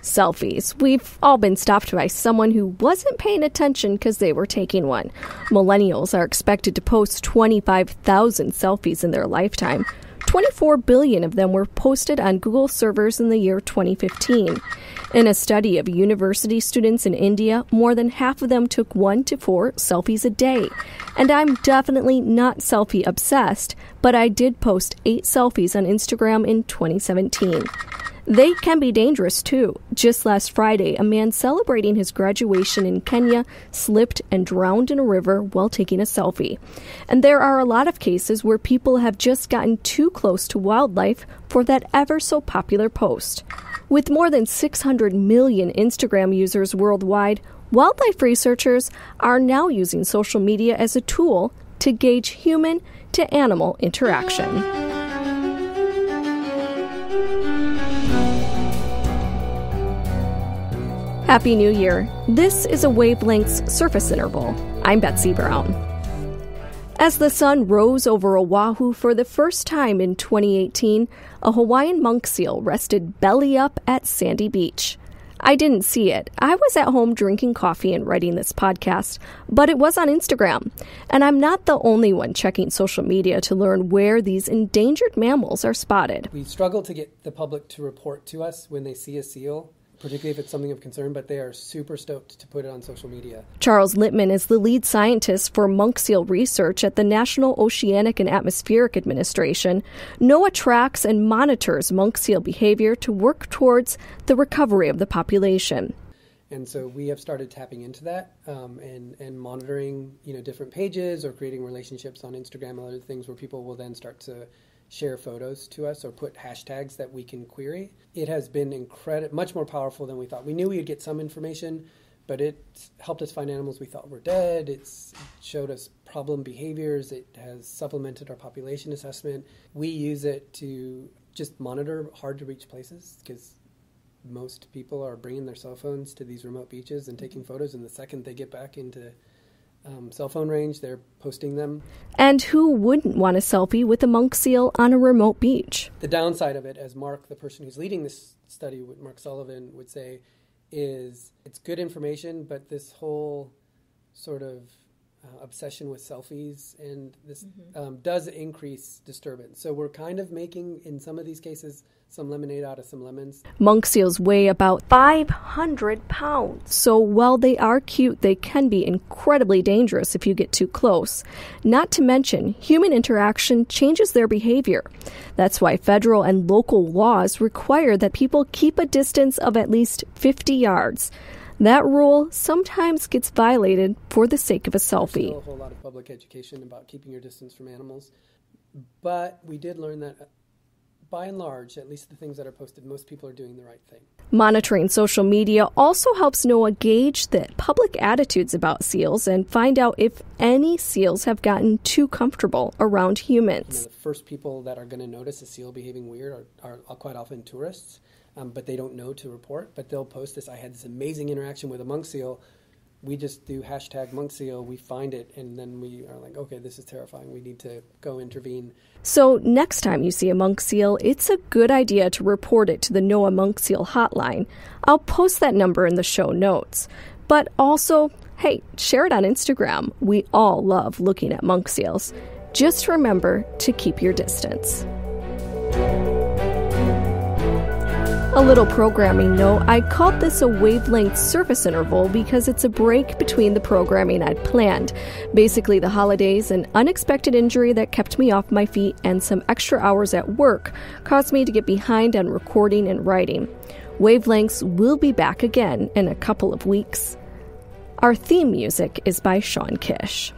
Selfies. We've all been stopped by someone who wasn't paying attention because they were taking one. Millennials are expected to post 25,000 selfies in their lifetime. 24 billion of them were posted on Google servers in the year 2015. In a study of university students in India, more than half of them took 1 to 4 selfies a day. And I'm definitely not selfie obsessed, but I did post 8 selfies on Instagram in 2017. They can be dangerous too. Just last Friday, a man celebrating his graduation in Kenya slipped and drowned in a river while taking a selfie. And there are a lot of cases where people have just gotten too close to wildlife for that ever so popular post. With more than 600 million Instagram users worldwide, wildlife researchers are now using social media as a tool to gauge human to animal interaction. Happy New Year. This is a Wavelengths Surface Interval. I'm Betsy Brown. As the sun rose over Oahu for the first time in 2018, a Hawaiian monk seal rested belly up at Sandy Beach. I didn't see it. I was at home drinking coffee and writing this podcast, but it was on Instagram. And I'm not the only one checking social media to learn where these endangered mammals are spotted. We struggle to get the public to report to us when they see a seal, particularly if it's something of concern, but they are super stoked to put it on social media. Charles Littman is the lead scientist for monk seal research at the National Oceanic and Atmospheric Administration. NOAA tracks and monitors monk seal behavior to work towards the recovery of the population. And so we have started tapping into that and monitoring, different pages or creating relationships on Instagram and other things where people will then start to share photos to us or put hashtags that we can query. It has been much more powerful than we thought. We knew we would get some information, but it helped us find animals we thought were dead. It showed us problem behaviors. It has supplemented our population assessment. We use it to just monitor hard-to-reach places because most people are bringing their cell phones to these remote beaches and taking photos, and the second they get back into cell phone range, they're posting them. And who wouldn't want a selfie with a monk seal on a remote beach? The downside of it, as Mark, the person who's leading this study, Mark Sullivan, would say, is it's good information, but this whole sort of obsession with selfies and this does increase disturbance. So we're kind of making, in some of these cases, some lemonade out of some lemons. Monk seals weigh about 500 pounds. So while they are cute, they can be incredibly dangerous if you get too close. Not to mention, human interaction changes their behavior. That's why federal and local laws require that people keep a distance of at least 50 yards. That rule sometimes gets violated for the sake of a selfie. There's still a whole lot of public education about keeping your distance from animals. But we did learn that by and large, at least the things that are posted, most people are doing the right thing. Monitoring social media also helps NOAA gauge the public attitudes about seals and find out if any seals have gotten too comfortable around humans. The first people that are going to notice a seal behaving weird are quite often tourists, but they don't know to report. But they'll post this, I had this amazing interaction with a monk seal. We just do hashtag monk seal, we find it, and then we are like, okay, this is terrifying. We need to go intervene. So next time you see a monk seal, it's a good idea to report it to the NOAA Monk Seal Hotline. I'll post that number in the show notes. But also, hey, share it on Instagram. We all love looking at monk seals. Just remember to keep your distance. A little programming note, I called this a wavelength surface interval because it's a break between the programming I'd planned. Basically, the holidays, an unexpected injury that kept me off my feet, and some extra hours at work caused me to get behind on recording and writing. Wavelengths will be back again in a couple of weeks. Our theme music is by Sean Kish.